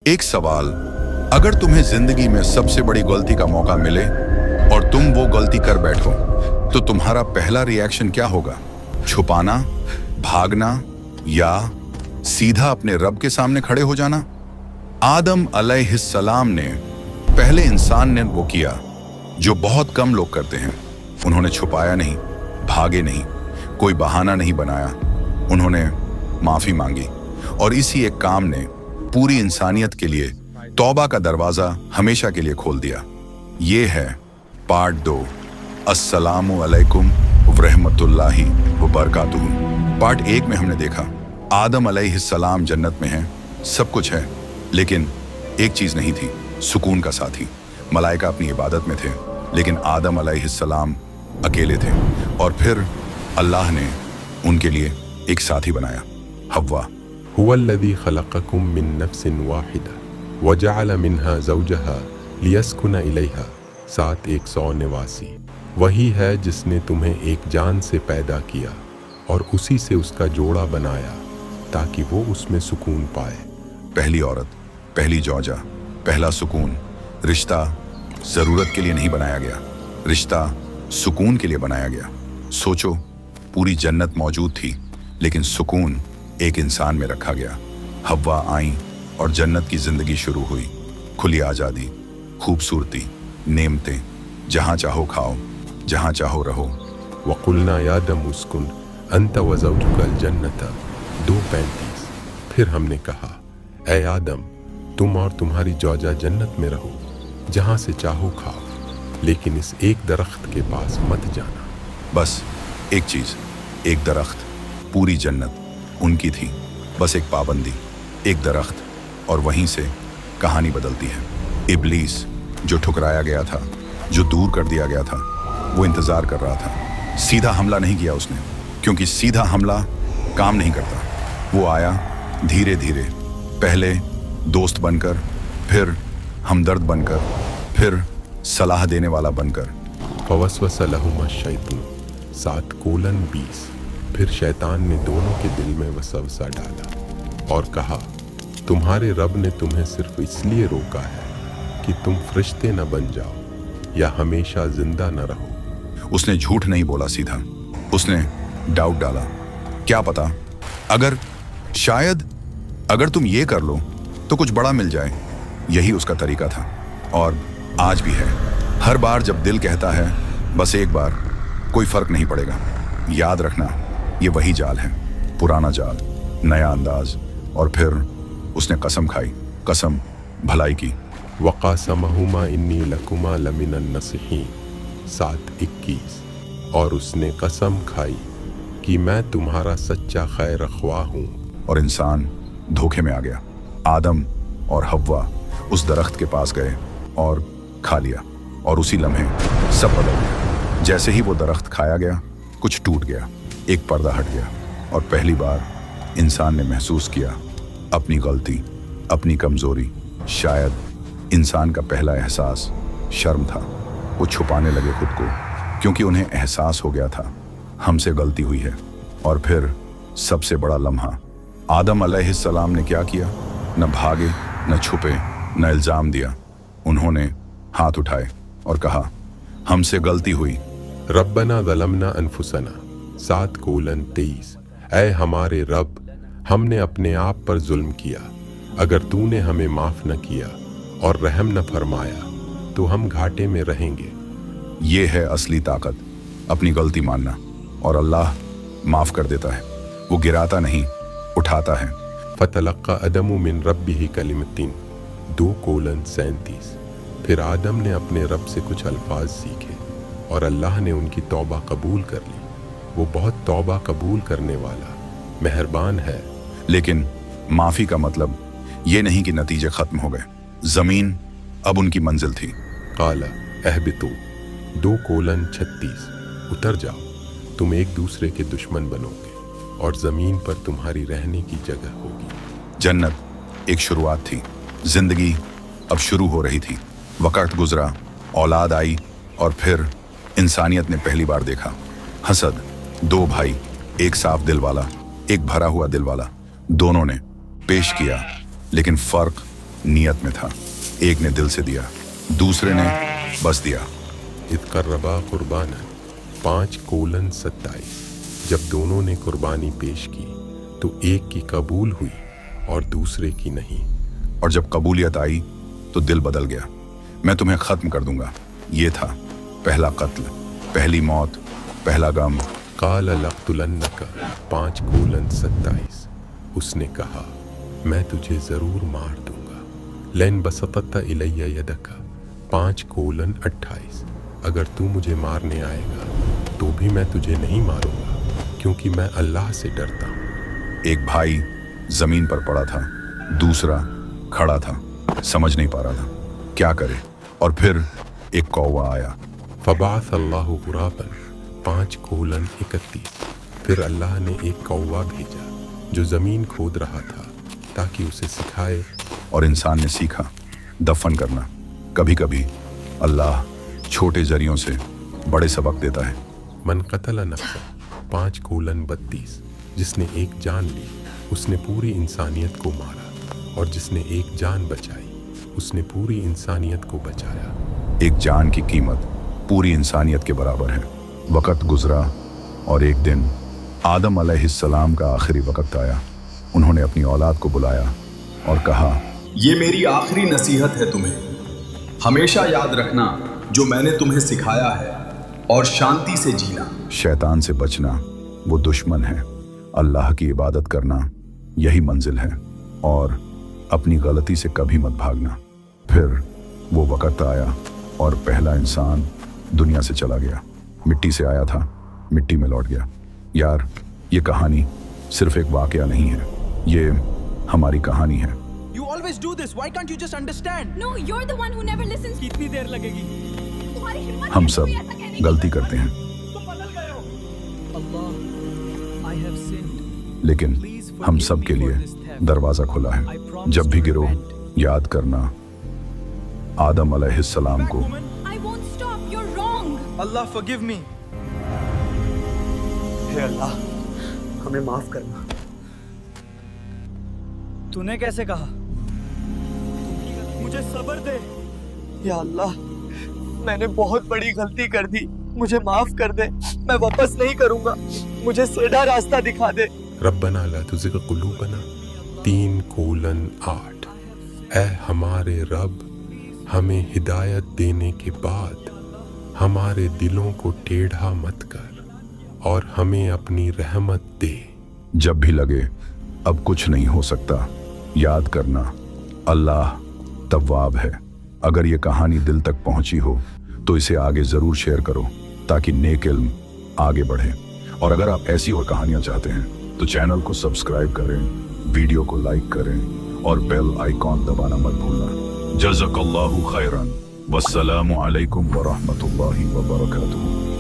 एक सवाल, अगर तुम्हें जिंदगी में सबसे बड़ी गलती का मौका मिले और तुम वो गलती कर बैठो तो तुम्हारा पहला रिएक्शन क्या होगा? छुपाना, भागना या सीधा अपने रब के सामने खड़े हो जाना? आदम अलैहिस्सलाम ने पहले इंसान ने वो किया जो बहुत कम लोग करते हैं। उन्होंने छुपाया नहीं, भागे नहीं, कोई बहाना नहीं बनाया। उन्होंने माफी मांगी और इसी एक काम ने पूरी इंसानियत के लिए तौबा का दरवाजा हमेशा के लिए खोल दिया। ये है पार्ट 2, अस्सलामु अलैकुम व रहमतुल्लाहि व बरकातुहू। पार्ट 1 में हमने देखा आदम अलैहिस्सलाम जन्नत में हैं, सब कुछ है, लेकिन एक चीज नहीं थी, सुकून का साथी। मलाइका अपनी इबादत में थे, लेकिन आदम अलैहिस्सलाम अकेले थे। और फिर अल्लाह ने उनके लिए एक साथी बनाया, हव्वा। हुवल्लज़ी खलक़कुम मिन नफ्सिन वाहिदा वजअल मिन्हा ज़ौजहा लियस्कुन इलैहा। 7:189। वही है जिसने तुम्हें एक जान से पैदा किया और उसी से उसका जोड़ा बनाया ताकि वो उसमें सुकून पाए। पहली औरत, पहली जौजा, पहला सुकून। रिश्ता जरूरत के लिए नहीं बनाया गया, रिश्ता सुकून के लिए बनाया गया। सोचो, पूरी जन्नत मौजूद थी, लेकिन सुकून एक इंसान में रखा गया। हव्वा आई और जन्नत की जिंदगी शुरू हुई। खुली आज़ादी, खूबसूरती, नेमतें, जहाँ चाहो खाओ, जहाँ चाहो रहो। वक़ुलना या आदम उस्कुन अंत व ज़ौजुकल जन्नत। 2:35। फिर हमने कहा, ऐ आदम, तुम और तुम्हारी जौजा जन्नत में रहो, जहाँ से चाहो खाओ, लेकिन इस एक दरख्त के पास मत जाना। बस एक चीज, एक दरख्त। पूरी जन्नत उनकी थी, बस एक पाबंदी, एक दरख्त, और वहीं से कहानी बदलती है। इब्लीस जो ठुकराया गया था, जो दूर कर दिया गया था, वो इंतजार कर रहा था। सीधा हमला नहीं किया उसने, क्योंकि सीधा हमला काम नहीं करता। वो आया धीरे धीरे, पहले दोस्त बनकर, फिर हमदर्द बनकर, फिर सलाह देने वाला बनकर। फवस्वस लहुमा शैतान। 7:20। फिर शैतान ने दोनों के दिल में वसवसा डाला और कहा, तुम्हारे रब ने तुम्हें सिर्फ इसलिए रोका है कि तुम फरिश्ते न बन जाओ या हमेशा जिंदा न रहो। उसने झूठ नहीं बोला, सीधा उसने डाउट डाला। क्या पता, अगर तुम ये कर लो तो कुछ बड़ा मिल जाए। यही उसका तरीका था, और आज भी है। हर बार जब दिल कहता है बस एक बार, कोई फर्क नहीं पड़ेगा। याद रखना, ये वही जाल है, पुराना जाल, नया अंदाज। और फिर उसने कसम खाई, कसम भलाई की। वक़ासमहुमा इन्नी लकुमा लमिनन नसीहीन। 7:21। और उसने कसम खाई कि मैं तुम्हारा सच्चा खैर ख्वाह हूँ। और इंसान धोखे में आ गया। आदम और हव्वा उस दरख्त के पास गए और खा लिया, और उसी लम्हे सब बदल गया। जैसे ही वो दरख्त खाया गया, कुछ टूट गया, एक पर्दा हट गया, और पहली बार इंसान ने महसूस किया अपनी गलती, अपनी कमजोरी। शायद इंसान का पहला एहसास शर्म था। वो छुपाने लगे खुद को, क्योंकि उन्हें एहसास हो गया था हमसे गलती हुई है। और फिर सबसे बड़ा लम्हा, आदम अलैहिस्सलाम ने क्या किया? न भागे, न छुपे, न इल्जाम दिया। उन्होंने हाथ उठाए और कहा, हमसे गलती हुई। रब्बना ज़लमना अनफुसना। 7:23। ऐ हमारे रब, हमने अपने आप पर जुल्म किया। अगर तूने हमें माफ न किया और रहम न फरमाया तो हम घाटे में रहेंगे। ये है असली ताकत, अपनी गलती मानना, और अल्लाह माफ कर देता है। वो गिराता नहीं, उठाता है। फतलक्का अदमु मिन रब्बिही कलिमतिन। 2:37। फिर आदम ने अपने रब से कुछ अल्फाज सीखे और अल्लाह ने उनकी तौबा कबूल कर ली। वो बहुत तौबा कबूल करने वाला, मेहरबान है। लेकिन माफी का मतलब ये नहीं कि नतीजे खत्म हो गए। जमीन अब उनकी मंजिल थी। काला अहबितु। 2:36। उतर जाओ, तुम एक दूसरे के दुश्मन बनोगे और जमीन पर तुम्हारी रहने की जगह होगी। जन्नत एक शुरुआत थी, जिंदगी अब शुरू हो रही थी। वक्त गुजरा, औलाद आई, और फिर इंसानियत ने पहली बार देखा हसद। 2 भाई, एक साफ दिल वाला, एक भरा हुआ दिल वाला। दोनों ने पेश किया, लेकिन फर्क नियत में था। एक ने दिल से दिया, दूसरे ने बस दिया। इत्कर्रबा कुर्बानन 5:27। जब दोनों ने कुर्बानी पेश की तो एक की कबूल हुई और दूसरे की नहीं। और जब कबूलियत आई तो दिल बदल गया। मैं तुम्हें खत्म कर दूंगा। ये था पहला कत्ल, पहली मौत, पहला गम। काल लक़्तुलन्नका 5:27। उसने कहा, मैं तुझे जरूर मार दूंगा। लैन बसतत इलैया यदका 5:28। अगर तू मुझे मारने आएगा तो भी मैं तुझे नहीं मारूंगा, क्योंकि मैं अल्लाह से डरता हूँ। एक भाई जमीन पर पड़ा था, दूसरा खड़ा था, समझ नहीं पा रहा था क्या करे। और फिर एक कौवा आया। फबाथ अल्लाहु गुराबन 5:31। फिर अल्लाह ने एक कौवा भेजा जो जमीन खोद रहा था ताकि उसे सिखाए। और इंसान ने सीखा दफन करना। कभी कभी अल्लाह छोटे जरियों से बड़े सबक देता है। मन कतल नफ्सा 5:32। जिसने एक जान ली उसने पूरी इंसानियत को मारा, और जिसने एक जान बचाई उसने पूरी इंसानियत को बचाया। एक जान की कीमत पूरी इंसानियत के बराबर है। वक़्त गुजरा और एक दिन आदम अलैहिस्सलाम का आखिरी वक़्त आया। उन्होंने अपनी औलाद को बुलाया और कहा, ये मेरी आखिरी नसीहत है तुम्हें। हमेशा याद रखना जो मैंने तुम्हें सिखाया है और शांति से जीना। शैतान से बचना वो दुश्मन है, अल्लाह की इबादत करना यही मंजिल है, और अपनी गलती से कभी मत भागना। फिर वो वक़्त आया और पहला इंसान दुनिया से चला गया। मिट्टी से आया था, मिट्टी में लौट गया। यार, ये कहानी सिर्फ एक वाकया नहीं है, ये हमारी कहानी है। You always do this. Why can't you just understand? No, you're the one who never listens. कितनी देर लगेगी? तुम्हारी हिम्मत हम कैसे सब हुई ऐसा कहने की? गलती करते हैं, तुम बदल गए हो। Allah, I have sinned. लेकिन हम सब के लिए दरवाज़ा खुला है। जब भी गिरो याद करना आदम अलैहिस्सलाम को। I won't stop. You're wrong. Allah forgive me. हे अल्लाह, हमें माफ करना। तूने कैसे कहा? मुझे सब्र दे। या अल्लाह, मैंने बहुत बड़ी गलती कर दी, मुझे माफ कर दे। मैं वापस नहीं करूंगा, मुझे सीधा रास्ता दिखा दे। रब्बना ला तुज़िग़ क़ुलूबना 3:8। ऐ हमारे रब, हमें हिदायत देने के बाद हमारे दिलों को टेढ़ा मत कर और हमें अपनी रहमत दे। जब भी लगे अब कुछ नहीं हो सकता, याद करना अल्लाह तव्वाब है। अगर ये कहानी दिल तक पहुंची हो तो इसे आगे ज़रूर शेयर करो ताकि नेक इल्म आगे बढ़े। और अगर आप ऐसी और कहानियां चाहते हैं तो चैनल को सब्सक्राइब करें, वीडियो को लाइक करें और बेल आइकॉन दबाना मत भूलना। जज़ाकल्लाहु खैरन। वस्सलामु अलैकुम व रहमतुल्लाहि व बरकातुहू।